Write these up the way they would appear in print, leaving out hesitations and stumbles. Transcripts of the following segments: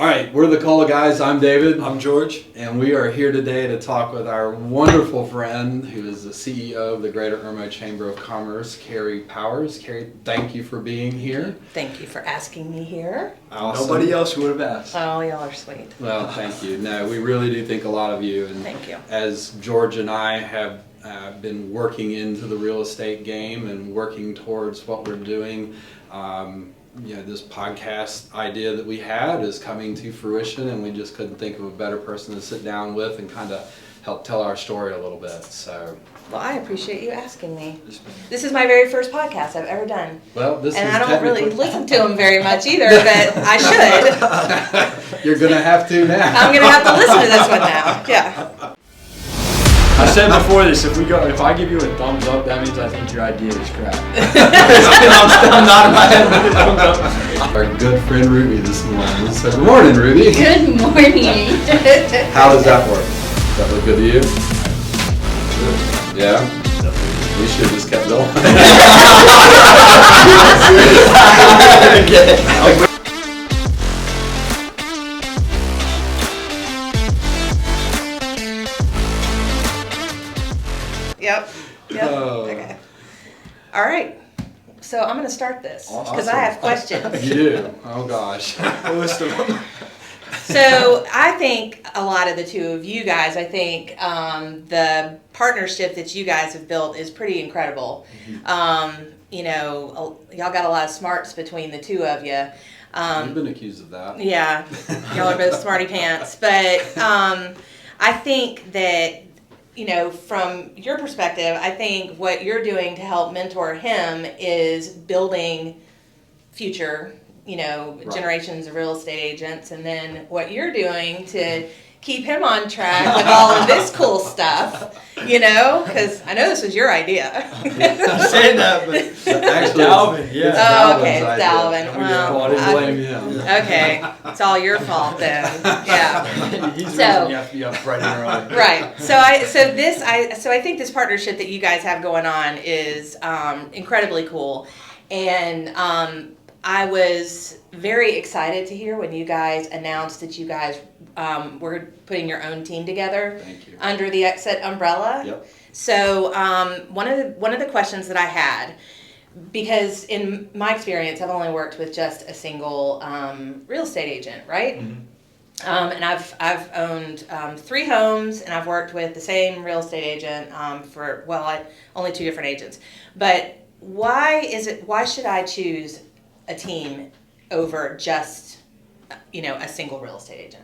All right, we're the Cola Guys. I'm David. I'm George. And we are here today to talk with our wonderful friend who is the CEO of the Greater Irmo Chamber of Commerce, Kerry Powers. Kerry, thank you for being here. Thank you for asking me here. Awesome. Nobody else would have asked. Oh, y'all are sweet. Well, thank you. No, we really do think a lot of you. And Thank you. as George and I have been working into the real estate game and working towards what we're doing, this podcast idea that we had is coming to fruition, and we just couldn't think of a better person to sit down with and kind of help tell our story a little bit. So, Well, I appreciate you asking me. This is my very first podcast I've ever done. well, this And is I don't really technically- listen to them very much either, but I should. You're gonna have to now. I'm going to have to listen to this one now. Yeah. I said before this, if I give you a thumbs up, that means I think your idea is crap. I'm nodding my head with a thumbs up. Our good friend Ruby this morning. So good morning, Ruby. Good morning. How does that work? Does that look good to you? Yeah? We should have just kept going. Yep. Oh. Okay. All right. So I'm going to start this because I Awesome. have questions. You do? Oh gosh. A list of them. So I think a lot of the two of you guys, I think the partnership that you guys have built is pretty incredible. Y'all got a lot of smarts between the two of you. You've been accused of that. Yeah, y'all are both smarty pants. But I think that, from your perspective, I think what you're doing to help mentor him is building future Right. generations of real estate agents, and then what you're doing to keep him on track with all of this cool stuff, because I know this was your idea. I'm saying that, but Actually, Dalvin, yeah. it's Oh, okay, Dalvin's it's idea. Dalvin. Well, I didn't blame him. Okay, it's all your fault then. Yeah. He's the So- reason you have to be up bright and early. Right. So I think this partnership that you guys have going on is incredibly cool, and I was very excited to hear when you guys announced that you guys were putting your own team together. Thank you. Under the Exit umbrella. Yep. So one of the questions that I had, because in my experience I've only worked with just a single real estate agent, right? Mm-hmm. And I've owned 3 homes, and I've worked with the same real estate agent only 2 different agents. But why should I choose a team over just a single real estate agent?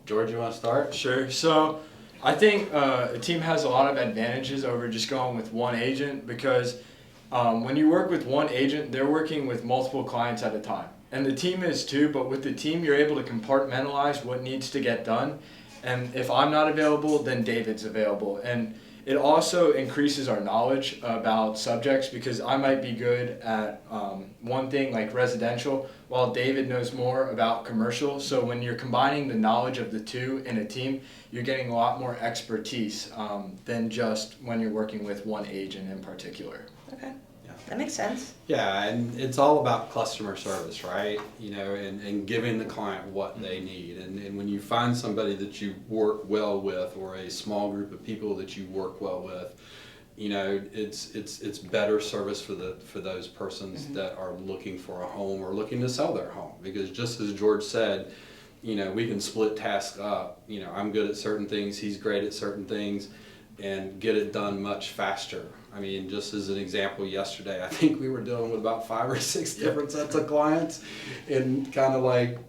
George, you want to start? Sure. So I think a team has a lot of advantages over just going with one agent, because when you work with one agent, they're working with multiple clients at a time. And the team is too, but with the team, you're able to compartmentalize what needs to get done. And if I'm not available, then David's available. And it also increases our knowledge about subjects, because I might be good at one thing like residential, while David knows more about commercial. So when you're combining the knowledge of the two in a team, you're getting a lot more expertise than just when you're working with one agent in particular. Okay. Yeah. That makes sense. Yeah, and it's all about customer service, right? And giving the client what they need. And when you find somebody that you work well with, or a small group of people that you work well with, it's better service for those persons Mm-hmm. that are looking for a home or looking to sell their home. Because just as George said, we can split tasks up. I'm good at certain things, he's great at certain things, and get it done much faster. I mean, just as an example, yesterday, I think we were dealing with about 5 or 6 different sets of clients, and kind of like,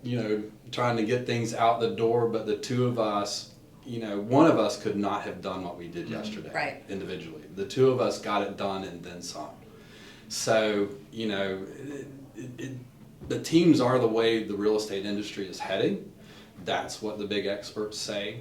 trying to get things out the door, but the two of us, one of us could not have done what we did yesterday, Right. individually. The two of us got it done and then some. So, the teams are the way the real estate industry is heading. That's what the big experts say,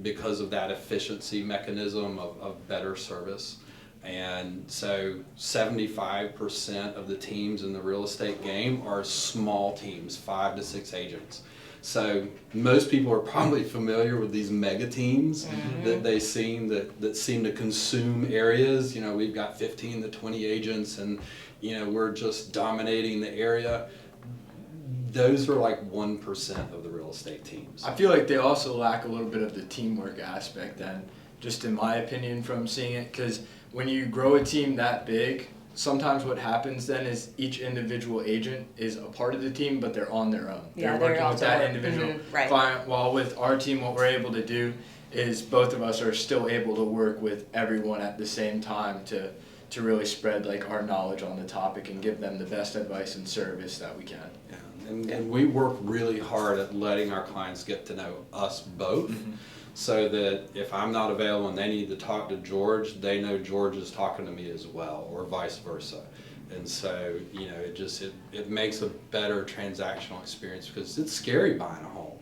because of that efficiency mechanism of better service. And so 75% of the teams in the real estate game are small teams, 5 to 6 agents. So most people are probably familiar with these mega teams that they seem that seem to consume areas. We've got 15 to 20 agents, and we're just dominating the area. those are like 1% of the real estate teams. I feel like they also lack a little bit of the teamwork aspect then, just in my opinion from seeing it, because when you grow a team that big, sometimes what happens then is each individual agent is a part of the team, but they're on their own. Yeah, they're working with also that individual right. client, while with our team what we're able to do is both of us are still able to work with everyone at the same time to really spread like our knowledge on the topic and give them the best advice and service that we can. Yeah. And we work really hard at letting our clients get to know us both, so that if I'm not available and they need to talk to George, they know George is talking to me as well, or vice versa. And so, you know, it makes a better transactional experience, because it's scary buying a home.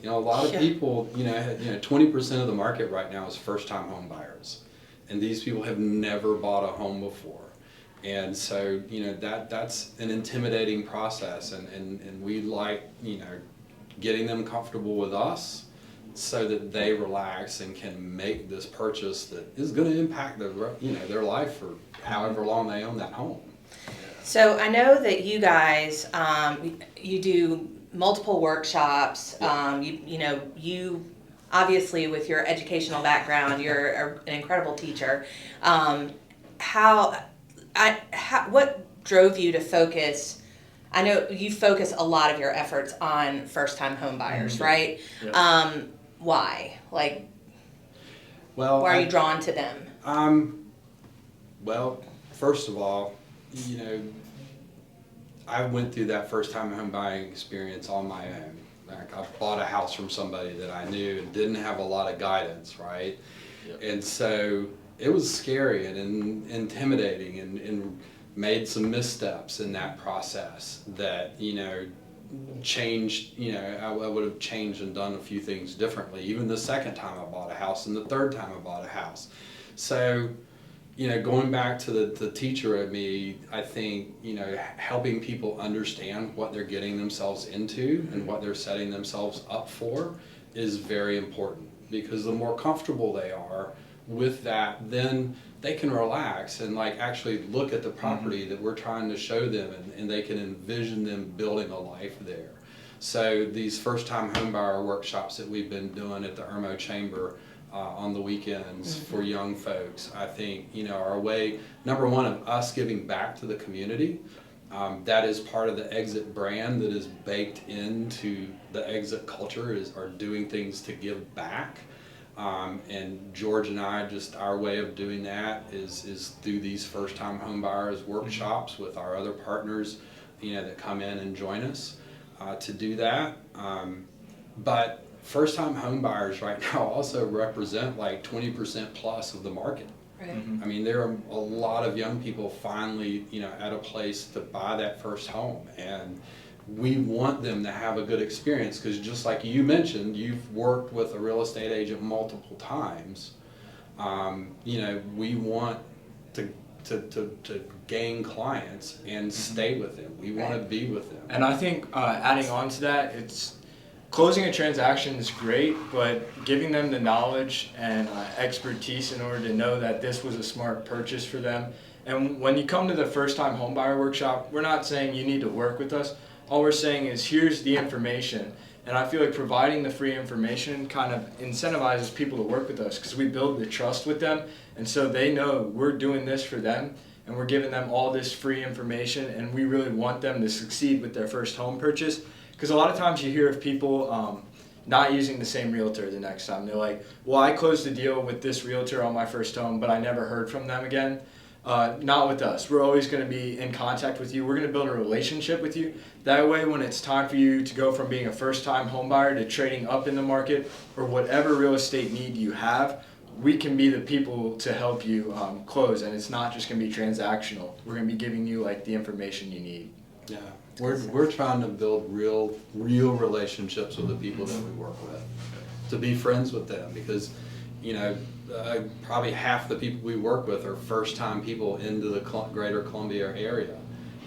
You know, a lot of people, 20% of the market right now is first-time home buyers, and these people have never bought a home before. And so, you know, that's an intimidating process, and we like, you know, getting them comfortable with us so that they relax and can make this purchase that is going to impact their life for however long they own that home. So I know that you guys, you do multiple workshops. You obviously, with your educational background, you're an incredible teacher. What drove you to focus? I know you focus a lot of your efforts on first-time home buyers, right? Yeah. Why? Like, Well, why are you drawn to them? Well, first of all, you know, I went through that first-time home buying experience on my own. Like, I bought a house from somebody that I knew and didn't have a lot of guidance, right? Yep. And so it was scary and intimidating, and made some missteps in that process that, you know, changed, you know, I would have changed and done a few things differently, even the second time I bought a house and the third time I bought a house. So, you know, going back to the teacher of me, I think, you know, helping people understand what they're getting themselves into and what they're setting themselves up for is very important, because the more comfortable they are with that, then they can relax and like actually look at the property that we're trying to show them, and they can envision them building a life there. So these first-time homebuyer workshops that we've been doing at the Irmo Chamber on the weekends for young folks, I think, you know, are a way, number one, of us giving back to the community. That is part of the Exit brand that is baked into the Exit culture, are doing things to give back. And George and I, just our way of doing that is through these first-time homebuyers workshops with our other partners, you know, that come in and join us to do that. But first-time homebuyers right now also represent like 20% plus of the market. Right. I mean, there are a lot of young people finally, you know, at a place to buy that first home, and we want them to have a good experience, because just like you mentioned, you've worked with a real estate agent multiple times. You know, we want to gain clients and stay with them. We want to be with them. And I think adding on to that, it's closing a transaction is great, but giving them the knowledge and expertise in order to know that this was a smart purchase for them. And when you come to the first-time homebuyer workshop, we're not saying you need to work with us. All we're saying is here's the information, and I feel like providing the free information kind of incentivizes people to work with us, because we build the trust with them, and so they know we're doing this for them, and we're giving them all this free information, and we really want them to succeed with their first home purchase. Because a lot of times you hear of people not using the same realtor the next time. They're like, well, I closed the deal with this realtor on my first home, but I never heard from them again. Not with us. We're always going to be in contact with you. We're going to build a relationship with you. That way, when it's time for you to go from being a first-time home buyer to trading up in the market, or whatever real estate need you have, we can be the people to help you close. And it's not just going to be transactional. We're going to be giving you like the information you need. Yeah, we're trying to build real relationships with the people that we work with, to be friends with them, because, you know, probably half the people we work with are first-time people into the greater Columbia area.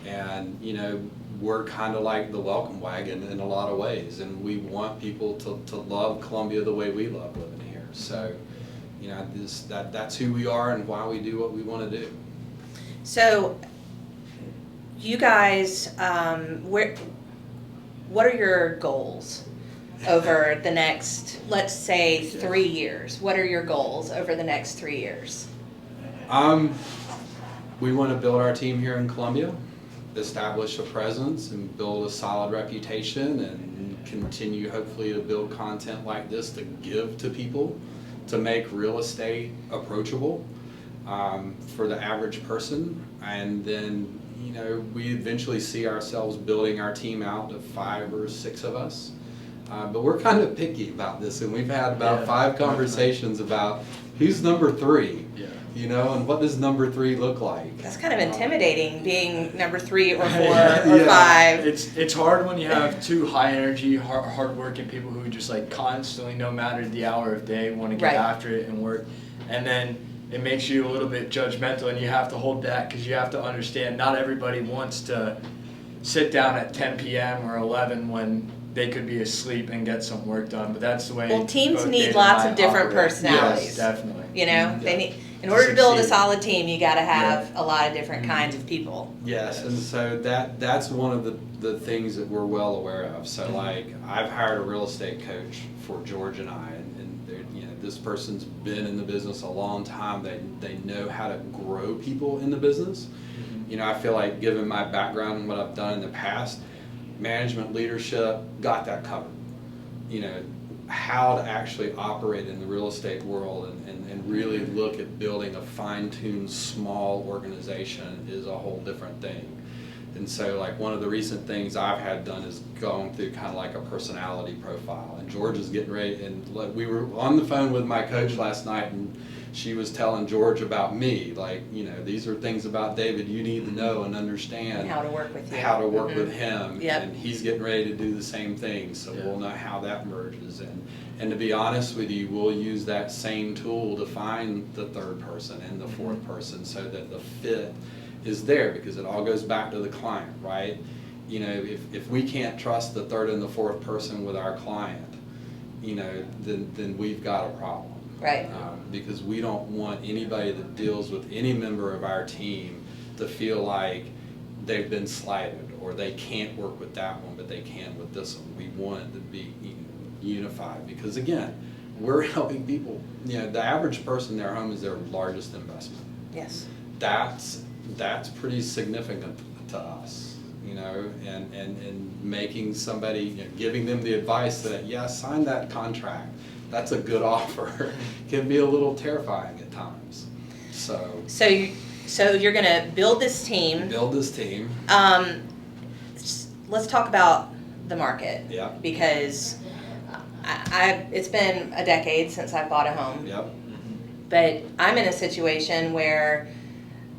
And, you know, we're kind of like the welcome wagon in a lot of ways, and we want people to love Columbia the way we love living here. So, you know, that's who we are and why we do what we want to do. So, you guys, what are your goals over the next, let's say, 3 years? What are your goals over the next 3 years? We want to build our team here in Columbia, establish a presence and build a solid reputation, and continue hopefully to build content like this to give to people, to make real estate approachable for the average person. And then, you know, we eventually see ourselves building our team out to 5 or 6 of us. But we're kind of picky about this, and we've had about 5 conversations about who's number 3. Yeah. You know, and what does number 3 look like? That's kind of intimidating, being number 3 or 4 or Yeah. 5. It's hard when you have 2 high energy, hard-working people who just like constantly, no matter the hour of day, want to get Right. after it and work. And then it makes you a little bit judgmental, and you have to hold back because you have to understand not everybody wants to sit down at 10 p.m. or 11 when they could be asleep and get some work done. But that's the way. Well, teams both need Dave lots and I of different operate. personalities. Yes, definitely. You know, they Yeah. need, in order to build a Succeed. solid team, you got to have a lot of different kinds of people. Yes, and so that's one of the things that we're well aware of. So like, I've hired a real estate coach for George and I, and you know, this person's been in the business a long time. They know how to grow people in the business. You know, I feel like given my background and what I've done in the past, management, leadership, got that covered. You know, how to actually operate in the real estate world and really look at building a fine-tuned small organization is a whole different thing. And so like one of the recent things I've had done is going through kind of like a personality profile, and George is getting ready, and we were on the phone with my coach last night, and she was telling George about me, like, you know, these are things about David you need to know and understand. And how to work with you. How to work with him. Yep. And he's getting ready to do the same thing, so we'll know how that merges. And to be honest with you, we'll use that same tool to find the 3rd person and the 4th person so that the fit is there, because it all goes back to the client, right? You know, if we can't trust the 3rd and the 4th person with our client, you know, then we've got a problem. Right. Because we don't want anybody that deals with any member of our team to feel like they've been slighted or they can't work with that one but they can with this one. We want it to be unified, because again, we're helping people. You know, the average person, their home is their largest investment. Yes. That's pretty significant to us, you know, and making somebody, you know, giving them the advice that, yeah, sign that contract. That's a good offer. Can be a little terrifying at times. So you're going to build this team. Build this team. Let's talk about the market. Yeah. Because it's been a decade since I bought a home. Yep. But I'm in a situation where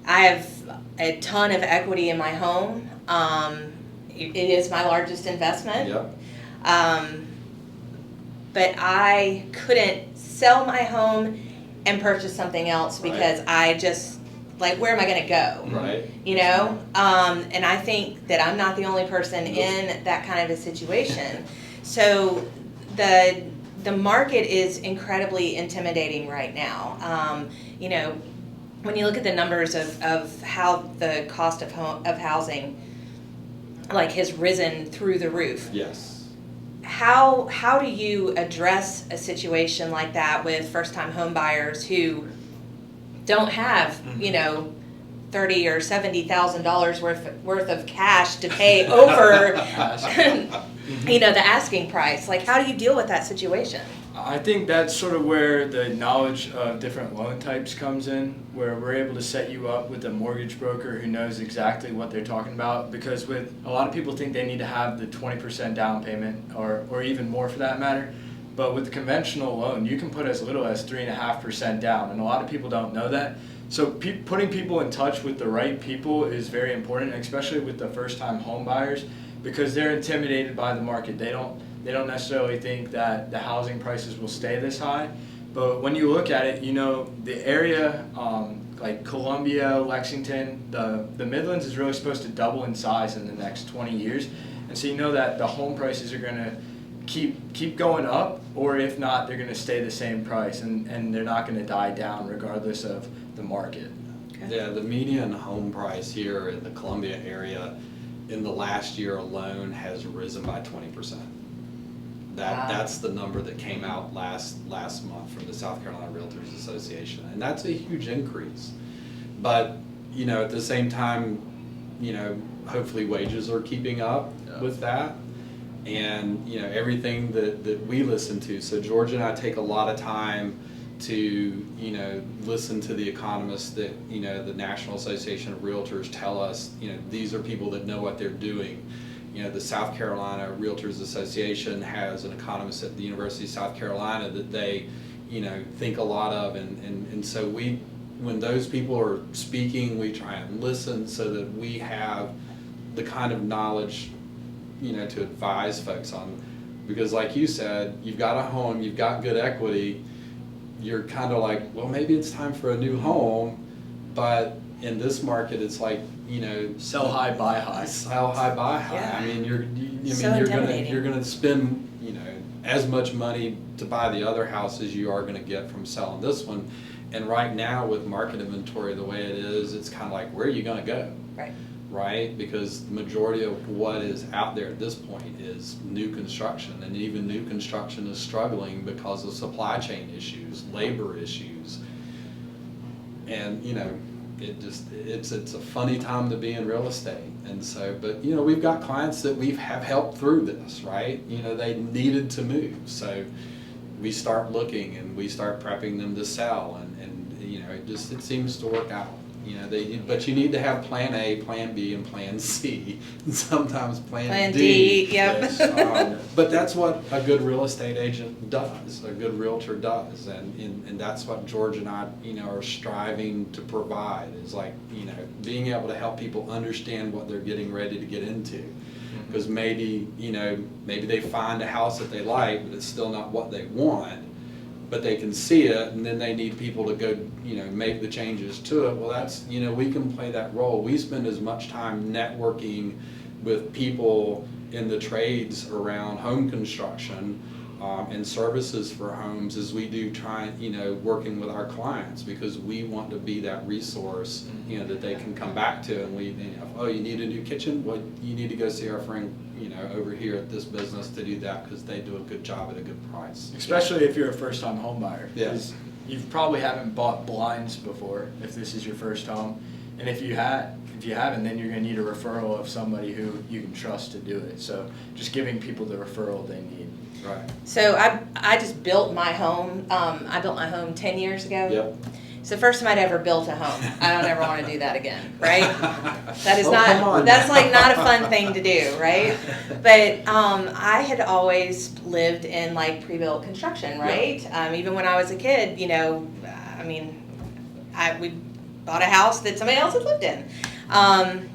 I have a ton of equity in my home. It is my largest investment. Yep. But I couldn't sell my home and purchase something else because I just, like, where am I going to go? Right. You know? And I think that I'm not the only person in that kind of a situation. So the market is incredibly intimidating right now. You know, when you look at the numbers of how the cost of housing, like, has risen through the roof. Yes. How do you address a situation like that with first-time home buyers don't have, you know, $30,000 or $70,000 worth of cash to pay over, you know, the asking price? Like, how do you deal with that situation? I think that's sort of where the knowledge of different loan types comes in, where we're able to set you up with a mortgage broker who knows exactly what they're talking about. Because with a lot of people think they need to have the 20% down payment or even more for that matter. But with the conventional loan, you can put as little as 3.5% down, and a lot of people don't know that. So putting people in touch with the right people is very important, especially with the first-time home buyers, because they're intimidated by the market. They don't necessarily think that the housing prices will stay this high. But when you look at it, you know, the area like Columbia, Lexington, the Midlands is really supposed to double in size in the next 20 years. And so you know that the home prices are going to keep going up, or if not, they're going to stay the same price, and they're not going to die down regardless of the market. Yeah, the median home price here in the Columbia area in the last year alone has risen by 20%. That's the number that came out last month from the South Carolina Realtors Association, and that's a huge increase. But at the same time, hopefully wages are keeping up with that, and everything that we listen to. So George and I take a lot of time to listen to the economists that the National Association of Realtors tell us. These are people that know what they're doing. The South Carolina Realtors Association has an economist at the University of South Carolina that they think a lot of, and so when those people are speaking, we try and listen so that we have the kind of knowledge to advise folks on. Because like you said, you've got a home, you've got good equity, you're kind of like, well, maybe it's time for a new home. But in this market, it's like, sell high, buy high. Sell high, buy high. Yeah. I mean, you're intimidating. gonna spend as much money to buy the other house as you are gonna get from selling this one. And right now, with market inventory the way it is, it's kind of like, where are you gonna go? Right? Because the majority of what is out there at this point is new construction, and even new construction is struggling because of supply chain issues, labor issues, and it's a funny time to be in real estate. And so, but we've got clients that we have helped through this, right? They needed to move, so we start looking and we start prepping them to sell, and it seems to work out. But you need to have plan A, plan B, and plan C, and sometimes plan D. Yep. Yes. But that's what a good real estate agent does, a good realtor does, and that's what George and I, are striving to provide, is like, being able to help people understand what they're getting ready to get into. Because maybe they find a house that they like, but it's still not what they want. But they can see it, and then they need people to go, make the changes to it. Well, that's, we can play that role. We spend as much time networking with people in the trades around home construction and services for homes as we do working with our clients, because we want to be that resource, that they can come back to. And you need a new kitchen? Well, you need to go see our friend, over here at this business to do that, because they do a good job at a good price. Especially if you're a first-time home buyer. Yes. You probably haven't bought blinds before if this is your first home. And if you haven't, then you're going to need a referral of somebody who you can trust to do it. So just giving people the referral they need. Right. So I just built my home. I built my home 10 years ago. Yep. It's the first time I'd ever built a home. I don't ever want to do that again, right? That is come on. that's like not a fun thing to do, right? But I had always lived in like pre-built construction, right? Even when I was a kid, we bought a house that somebody else had lived in. I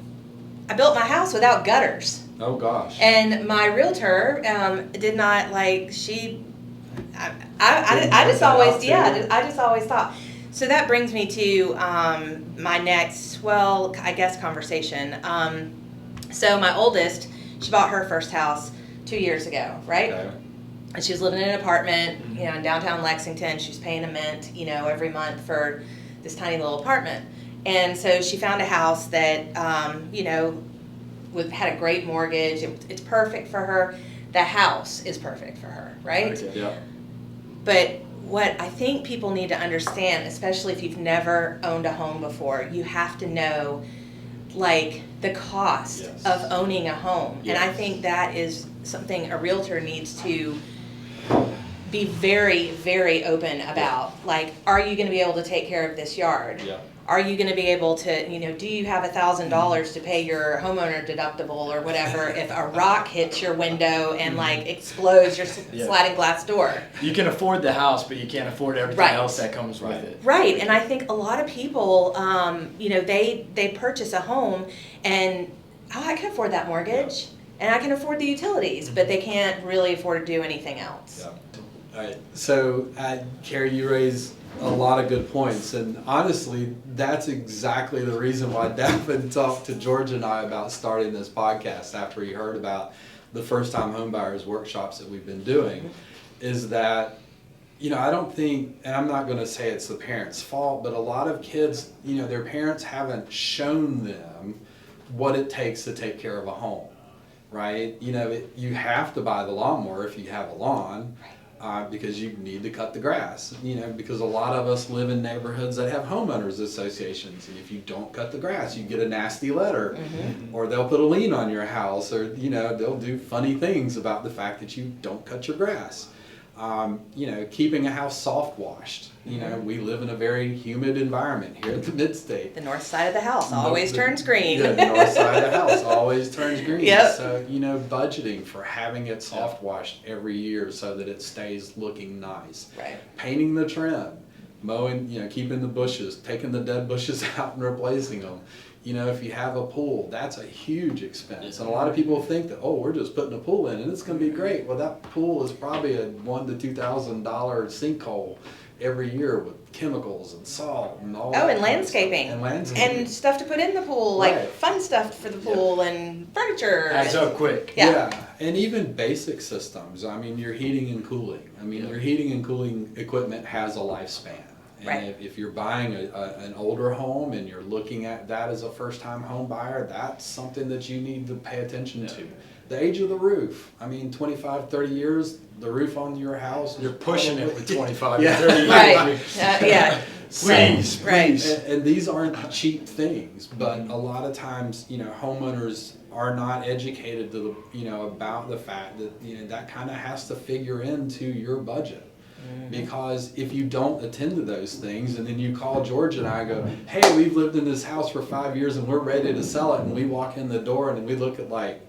built my house without gutters. Oh gosh. And my realtor did not like, I just always thought. So that brings me to my next, conversation. So my oldest, she bought her first house 2 years ago, right? Okay. And she was living in an apartment, in downtown Lexington. She was paying a mint, every month for this tiny little apartment. And so she found a house that, had a great mortgage. It's perfect for her. The house is perfect for her, right? Okay. Yeah. But what I think people need to understand, especially if you've never owned a home before, you have to know, like, the cost Yes. of owning a home. Yes. And I think that is something a realtor needs to be very, very open about. Like, are you going to be able to take care of this yard? Yeah. Are you going to be able to, do you have $1,000 to pay your homeowner deductible or whatever if a rock hits your window and explodes your sliding glass door? You can afford the house, but you can't afford everything Right. else that comes with it. Right, and I think a lot of people, they purchase a home and, I can afford that mortgage and I can afford the utilities, but they can't really afford to do anything else. Yeah. All right. So, Kerry, you raise a lot of good points, and honestly, that's exactly the reason why Devin talked to George and I about starting this podcast after he heard about the first-time homebuyers workshops that we've been doing, is that, I don't think, and I'm not going to say it's the parents' fault, but a lot of kids, their parents haven't shown them what it takes to take care of a home, right? You know, you have to buy the lawnmower if you have a lawn, because you need to cut the grass, you know, because a lot of us live in neighborhoods that have homeowners associations, and if you don't cut the grass, you get a nasty letter, or they'll put a lien on your house, or, you know, they'll do funny things about the fact that you don't cut your grass. You know, keeping a house soft washed. You know, we live in a very humid environment here at the Mid-State. The north side of the house always turns green. Yeah, the north side of the house always turns green. Yep. So, you know, budgeting for having it soft washed every year so that it stays looking nice. Right. Painting the trim, mowing, you know, keeping the bushes, taking the dead bushes out and replacing them. You know, if you have a pool, that's a huge expense. And a lot of people think that, oh, we're just putting a pool in and it's going to be great. Well, that pool is probably a $1,000 to $2,000 sinkhole every year with chemicals and salt and all that. Oh, and landscaping. And landscaping. And stuff to put in the pool, like Right. fun stuff for the pool and furniture. Adds up quick. Yeah. And even basic systems. I mean, your heating and cooling. I mean, your heating and cooling equipment has a lifespan. And Right. if you're buying an older home and you're looking at that as a first-time home buyer, that's something that you need to pay attention to. The age of the roof. I mean, 25, 30 years, the roof on your house. You're pushing it with 25 Yeah. to 30 years. Right. Yeah. Please, Right. please. And these aren't cheap things, but a lot of times, you know, homeowners are not educated to the, you know, about the fact that, you know, that kind of has to figure into your budget. Because if you don't attend to those things, and then you call George and I go, hey, we've lived in this house for 5 years and we're ready to sell it, and we walk in the door and we look at like,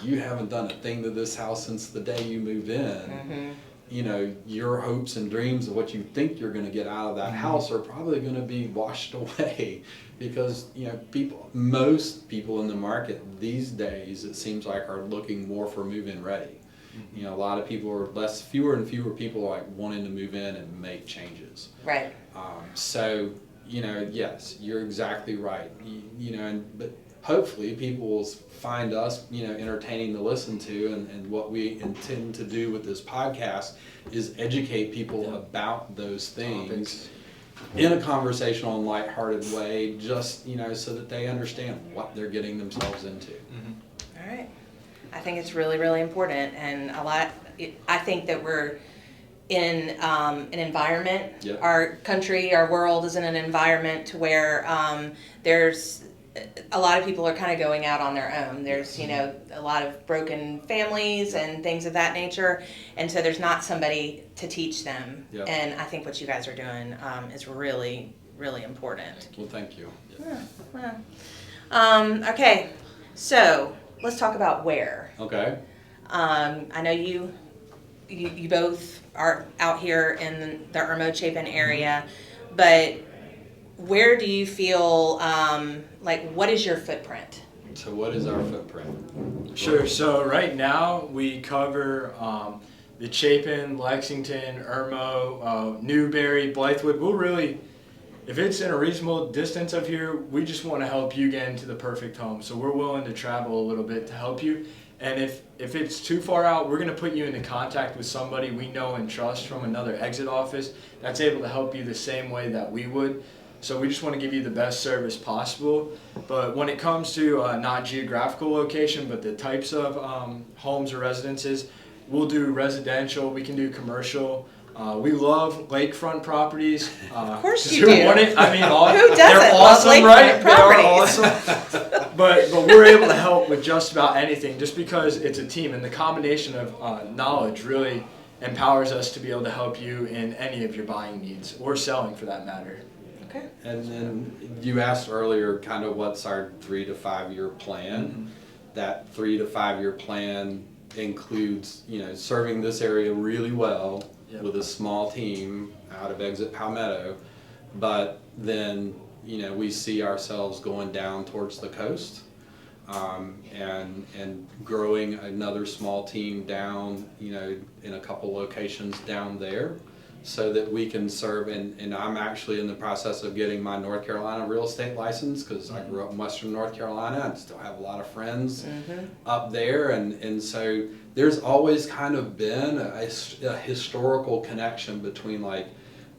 you haven't done a thing to this house since the day you moved in. You know, your hopes and dreams of what you think you're going to get out of that house are probably going to be washed away, because, you know, most people in the market these days, it seems like, are looking more for move-in ready. You know, a lot of people are fewer and fewer people like wanting to move in and make changes. Right. So, you know, yes, you're exactly right. You know, but hopefully people will find us, you know, entertaining to listen to, and what we intend to do with this podcast is educate people about those things in a conversational and lighthearted way, just, you know, so that they understand what they're getting themselves into. All right. I think it's really, really important, and I think that we're in an environment. Yep. Our country, our world is in an environment to where there's a lot of people are kind of going out on their own. There's, you know, a lot of broken families and things of that nature, and so there's not somebody to teach them. Yep. And I think what you guys are doing is really, really important. Well, thank you. Okay, so let's talk about where. Okay. I know you both are out here in the Irmo Chapin area, but where do you feel, like, what is your footprint? So what is our footprint? Sure. So right now we cover the Chapin, Lexington, Irmo, Newberry, Blythewood. We'll really, if it's in a reasonable distance of here, we just want to help you get into the perfect home. So we're willing to travel a little bit to help you. And if it's too far out, we're going to put you into contact with somebody we know and trust from another exit office that's able to help you the same way that we would. So we just want to give you the best service possible. But when it comes to not geographical location, but the types of homes or residences, we'll do residential, we can do commercial. We love lakefront properties. Of course you who do. wouldn't? I mean, Who doesn't they're love awesome, lakefront right? properties? They're awesome. But we're able to help with just about anything, just because it's a team, and the combination of knowledge really empowers us to be able to help you in any of your buying needs, or selling for that matter. Okay. And then you asked earlier kind of what's our 3 to 5 year plan. That 3 to 5 year plan includes, you know, serving this area really well with a small team out of Exit Palmetto, but then, you know, we see ourselves going down towards the coast, and growing another small team down, you know, in a couple locations down there, so that we can serve. And I'm actually in the process of getting my North Carolina real estate license, because I grew up in Western North Carolina and still have a lot of friends up there, and so there's always kind of been a historical connection between, like,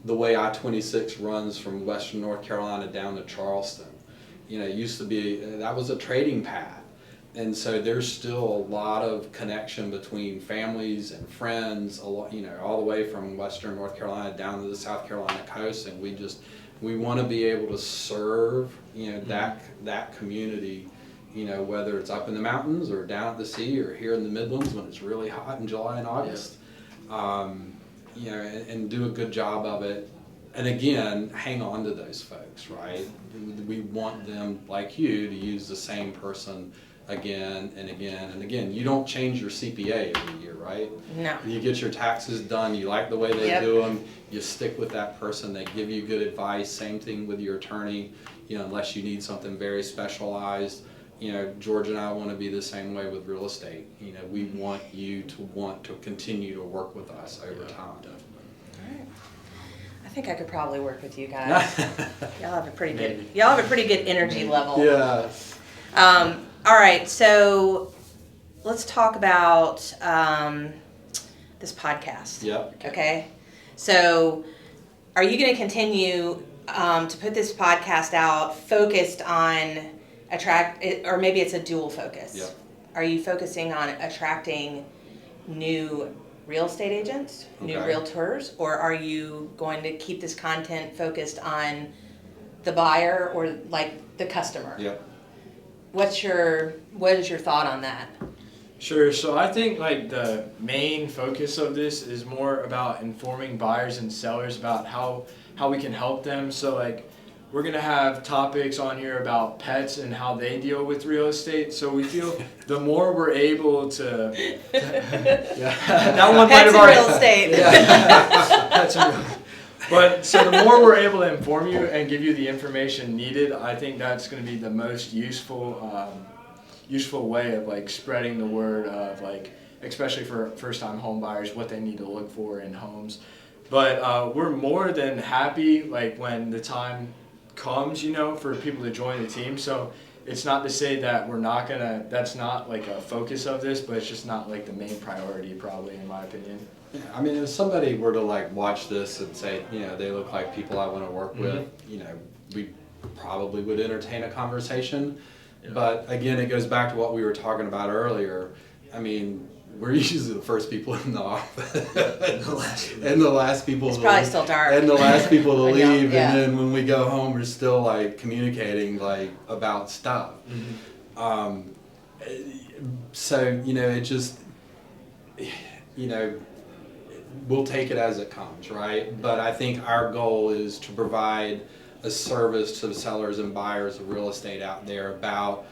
the way I-26 runs from Western North Carolina down to Charleston. it used to be, that was a trading path. And so there's still a lot of connection between families and friends, all the way from Western North Carolina down to the South Carolina coast. And we want to be able to serve, that community, whether it's up in the mountains or down at the sea or here in the Midlands when it's really hot in July and August, and do a good job of it. And again, hang on to those folks, right? We want them, like you, to use the same person again and again and again. You don't change your CPA every year, right? No. You get your taxes done, you like the way they do them, you stick with that person, they give you good advice. Same thing with your attorney, unless you need something very specialized. George and I want to be the same way with real estate. We want you to want to continue to work with us over time. I think I could probably work with you guys. Y'all have a pretty good energy level. Yes. All right, so let's talk about this podcast. Yep. Okay. So, are you going to continue to put this podcast out focused on or maybe it's a dual focus? Yep. Are you focusing on attracting new real estate agents, new realtors, or are you going to keep this content focused on the buyer or like the customer? Yep. What is your thought on that? Sure. So I think like the main focus of this is more about informing buyers and sellers about how we can help them. So like we're gonna have topics on here about pets and how they deal with real estate. So we feel the more we're able to that one Pets and real estate. Pets and real estate. But so the more we're able to inform you and give you the information needed, I think that's going to be the most useful way of like spreading the word of like, especially for first-time home buyers, what they need to look for in homes. But we're more than happy like when the time comes, for people to join the team. So it's not to say that that's not like a focus of this, but it's just not like the main priority probably in my opinion. Yeah, I mean, if somebody were to like watch this and say, they look like people I want to work with, we probably would entertain a conversation. Yeah. But again, it goes back to what we were talking about earlier. I mean, we're usually the first people in the office, and the last people. It's probably still dark. And the last people to leave, yeah. And then when we go home, we're still like communicating like about stuff. Mm-hmm. So it just we'll take it as it comes, right? But I think our goal is to provide a service to the sellers and buyers of real estate out there about,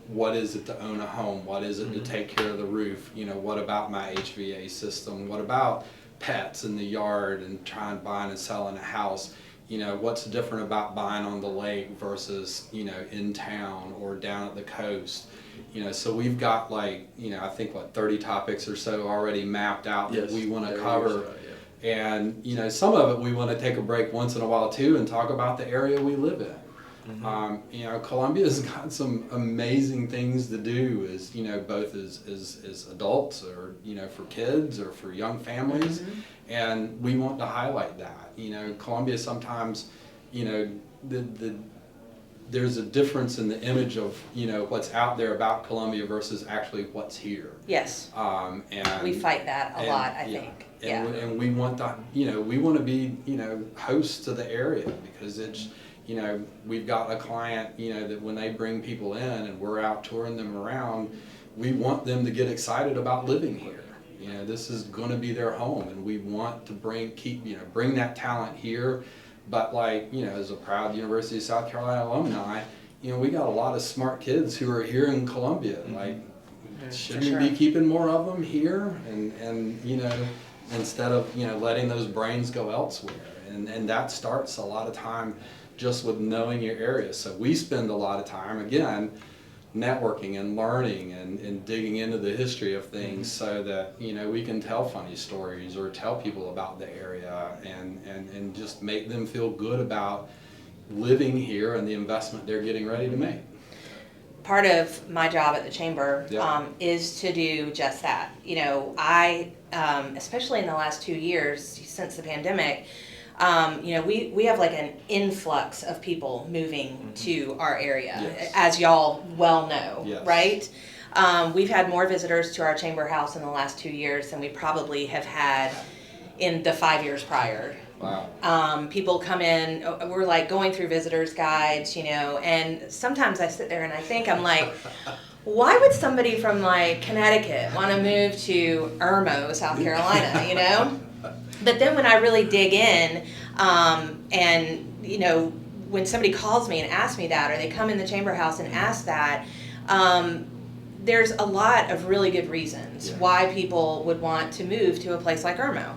what is it to own a home? What is it to take care of the roof? What about my HVA system? What about pets in the yard and trying buying and selling a house? What's different about buying on the lake versus, in town or down at the coast? So we've got I think 30 topics or so already mapped out that we want to cover. And, some of it we want to take a break once in a while too and talk about the area we live in. Mm-hmm. Columbia's got some amazing things to do as, both as adults or, for kids or for young families. Mm-hmm. And we want to highlight that. Columbia sometimes, there's a difference in the image of, what's out there about Columbia versus actually what's here. Yes. And we fight that a lot, I think. And we want that, we want to be, hosts to the area because it's, we've got a client, that when they bring people in and we're out touring them around, we want them to get excited about living here. This is going to be their home, and we want to bring that talent here. But as a proud University of South Carolina alumni, we got a lot of smart kids who are here in Columbia. Mm-hmm. Shouldn't we be keeping more of them here? And instead of, letting those brains go elsewhere. And that starts a lot of time just with knowing your area. So we spend a lot of time, again, networking and learning and digging into the history of things so that, we can tell funny stories or tell people about the area and just make them feel good about living here and the investment they're getting ready to make. Part of my job at the Chamber is to do just that. I, especially in the last 2 years since the pandemic, we have like an influx of people moving to our area, Yes. as y'all well know, Yes. right? We've had more visitors to our chamber house in the last 2 years than we probably have had in the 5 years prior. Wow. People come in, we're like going through visitors guides, and sometimes I sit there and I think, I'm like, why would somebody from like Connecticut want to move to Irmo, South Carolina, But then when I really dig in, when somebody calls me and asks me that, or they come in the chamber house and ask that, there's a lot of really good reasons why people would want to move to a place like Irmo.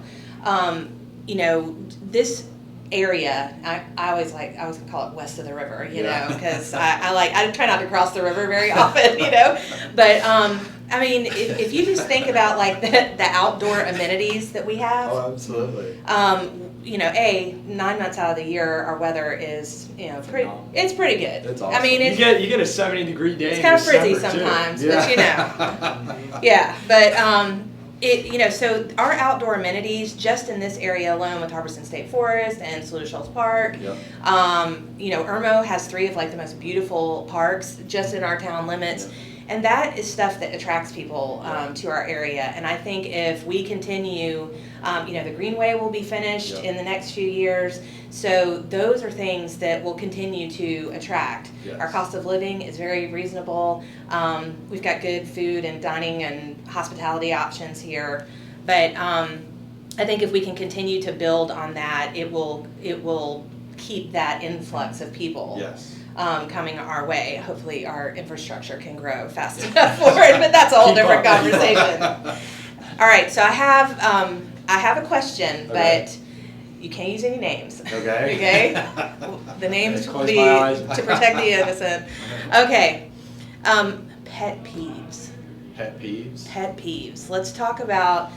This area, I always call it west of the river, because I try not to cross the river very often, but if you just think about like the outdoor amenities that we have. Oh, absolutely. 9 months out of the year, our weather is, it's pretty good. It's awesome. You get a 70-degree day. It's kind of frizzy sometimes, but Yeah. so our outdoor amenities just in this area alone with Harbison State Forest and Saluda Schultz Park, Irmo has 3 of like the most beautiful parks just in our town limits. Yep. And that is stuff that attracts people to our area. And I think if we continue, the Greenway will be finished in the next few years. So those are things that will continue to attract. Yes. Our cost of living is very reasonable. We've got good food and dining and hospitality options here. But I think if we can continue to build on that, it will keep that influx of people. Yes. Coming our way. Hopefully our infrastructure can grow fast enough for it, but that's a whole different conversation. All right, so I have a question, but you can't use any names. Okay. Okay? The names will Close be my eyes. to protect the innocent. Okay. Pet peeves. Pet peeves. Pet peeves. Let's talk about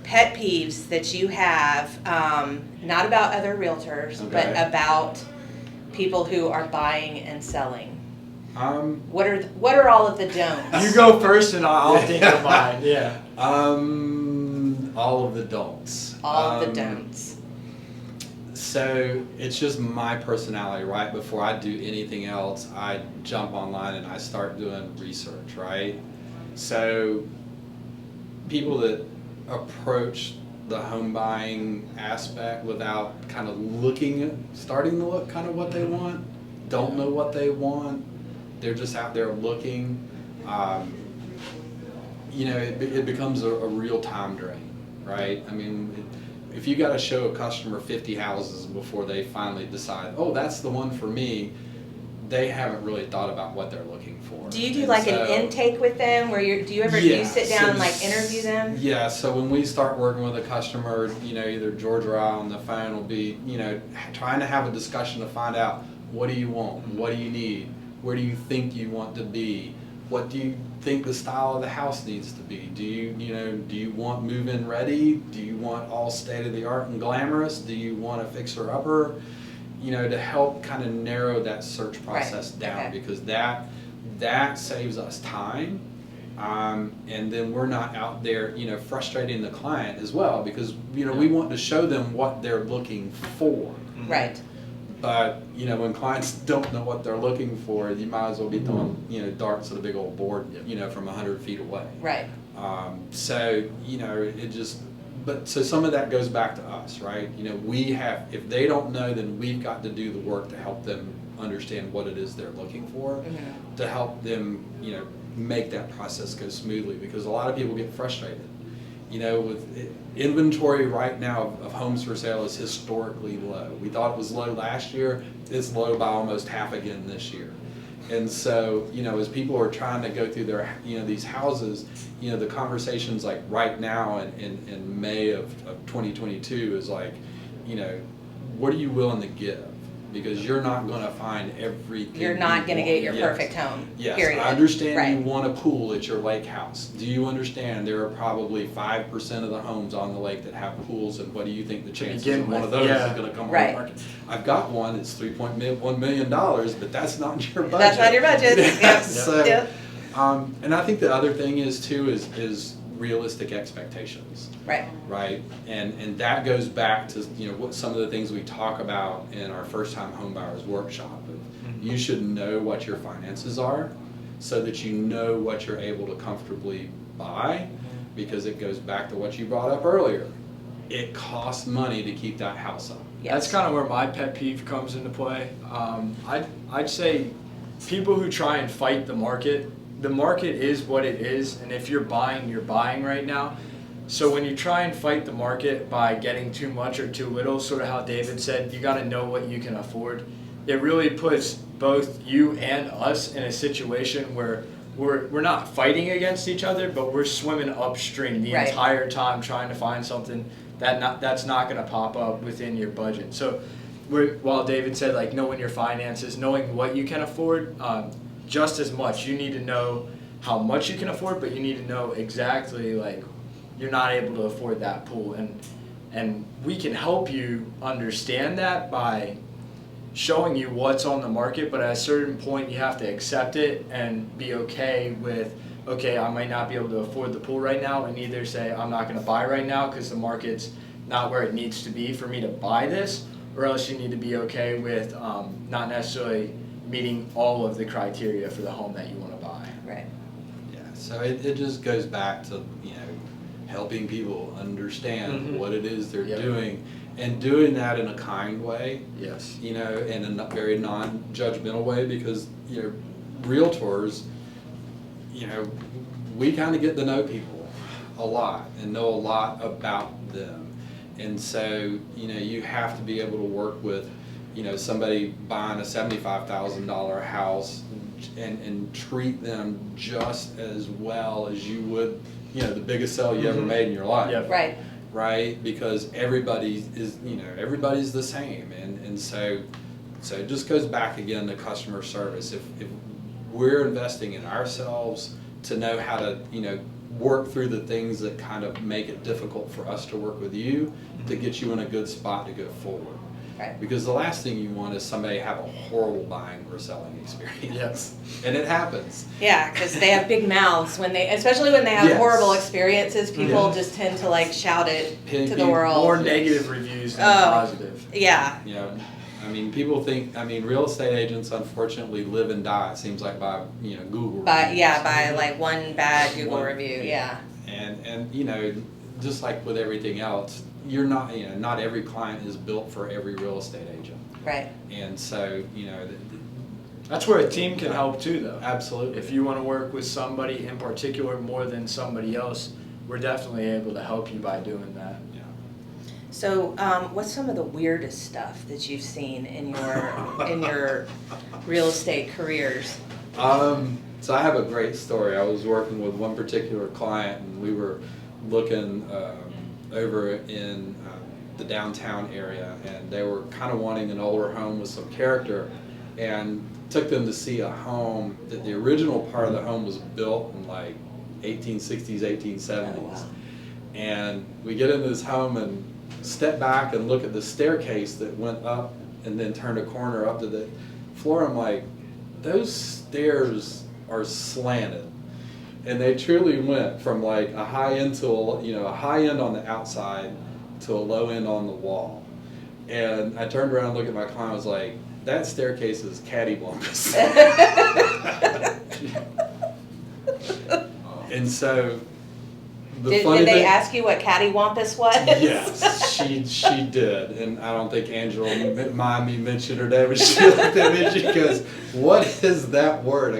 pet peeves that you have, not about other realtors, but about people who are buying and selling. What are all of the don'ts? You go first, and I'll think of mine. Yeah. All of the don'ts. All of the don'ts. So it's just my personality, right? Before I do anything else, I jump online and I start doing research, right? So people that approach the home buying aspect without kind of starting to look kind of what they want, don't know what they want, they're just out there looking, it becomes a real time drain, right? I mean, if you got to show a customer 50 houses before they finally decide, oh, that's the one for me, they haven't really thought about what they're looking for. Do you do an intake with them where do you sit down and like interview them? Yeah, so when we start working with a customer, either George or I on the phone will be, trying to have a discussion to find out, what do you want? What do you need? Where do you think you want to be? What do you think the style of the house needs to be? Do you want move-in ready? Do you want all state-of-the-art and glamorous? Do you want a fixer-upper? To help kind of narrow that search process down, because that saves us time, and then we're not out there, frustrating the client as well, because we want to show them what they're looking for. Right. But when clients don't know what they're looking for, you might as well be throwing darts at a big old board, from 100 feet away. Right. So some of that goes back to us, right? If they don't know, then we've got to do the work to help them understand what it is they're looking for, to help them, make that process go smoothly, because a lot of people get frustrated. With inventory right now of homes for sale is historically low. We thought it was low last year. It's low by almost half again this year. And so, as people are trying to go through their, these houses, the conversations like right now in May of 2022 is like, what are you willing to give? Because you're not going to find everything. You're not going to get your perfect home. Yes, period. I understand you want a pool at your lake house. Do you understand there are probably 5% of the homes on the lake that have pools, and what do you think the chances of one of those is going to come on the market? I've got one. It's $3.1 million, but that's not your budget. That's not your budget. Yep. So, and I think the other thing is too is realistic expectations. Right. Right, and that goes back to what some of the things we talk about in our first time home buyers workshop. You should know what your finances are, so that you know what you're able to comfortably buy, because it goes back to what you brought up earlier. It costs money to keep that house up. Yes. That's kind of where my pet peeve comes into play. I'd say people who try and fight the market is what it is, and if you're buying right now. So when you try and fight the market by getting too much or too little, sort of how David said, you got to know what you can afford. It really puts both you and us in a situation where we're not fighting against each other, but we're swimming upstream the Right. entire time trying to find something that's not going to pop up within your budget. So while David said like knowing your finances, knowing what you can afford, just as much you need to know how much you can afford, but you need to know exactly like you're not able to afford that pool, and we can help you understand that by showing you what's on the market, but at a certain point you have to accept it and be okay with, okay, I might not be able to afford the pool right now, and either say I'm not going to buy right now because the market's not where it needs to be for me to buy this, or else you need to be okay with not necessarily meeting all of the criteria for the home that you want to buy. Right. Yeah, so it just goes back to helping people understand what it is they're Yep. doing, and doing that in a kind way. Yes. In a very non-judgmental way, because realtors, we kind of get to know people a lot and know a lot about them, and so you have to be able to work with somebody buying a $75,000 house and treat them just as well as you would the biggest sale you ever made in your life. Yep. Right. Right, because everybody's the same, and so it just goes back again to customer service. If we're investing in ourselves to know how to work through the things that kind of make it difficult for us to work with you, to get you in a good spot to go forward. Right. Because the last thing you want is somebody to have a horrible buying or selling experience. Yes. And it happens. Yeah, because they have big mouths especially when they have Yes. horrible experiences. People Yes. just tend to like shout it Pin to the people world. More Yes. negative reviews than Oh. positive. Yeah. People think, real estate agents unfortunately live and die, it seems like, by, Google By reviews. like one bad Google One- review. Yeah. And just like with everything else, you're not, not every client is built for every real estate agent. Right. And so, That's where a team can help too, though. absolutely. If you want to work with somebody in particular more than somebody else, we're definitely able to help you by doing that. Yeah. So, what's some of the weirdest stuff that you've seen in your real estate careers? So I have a great story. I was working with one particular client, and we were looking over in the downtown area, and they were kind of wanting an older home with some character, and took them to see a home that the original part of the home was built in like 1860s, 1870s. Oh, wow. And we get into this home and step back and look at the staircase that went up and then turned a corner up to the floor. I'm like, those stairs are slanted, and they truly went from like a high end to a high end on the outside to a low end on the wall. And I turned around and looked at my client and was like, that staircase is cattywampus. And so Did funny they thing, ask you what cattywampus was? yes, she did, and I don't think Angela Miami mentioned her name, but she looked at me and she goes, "What is that word?"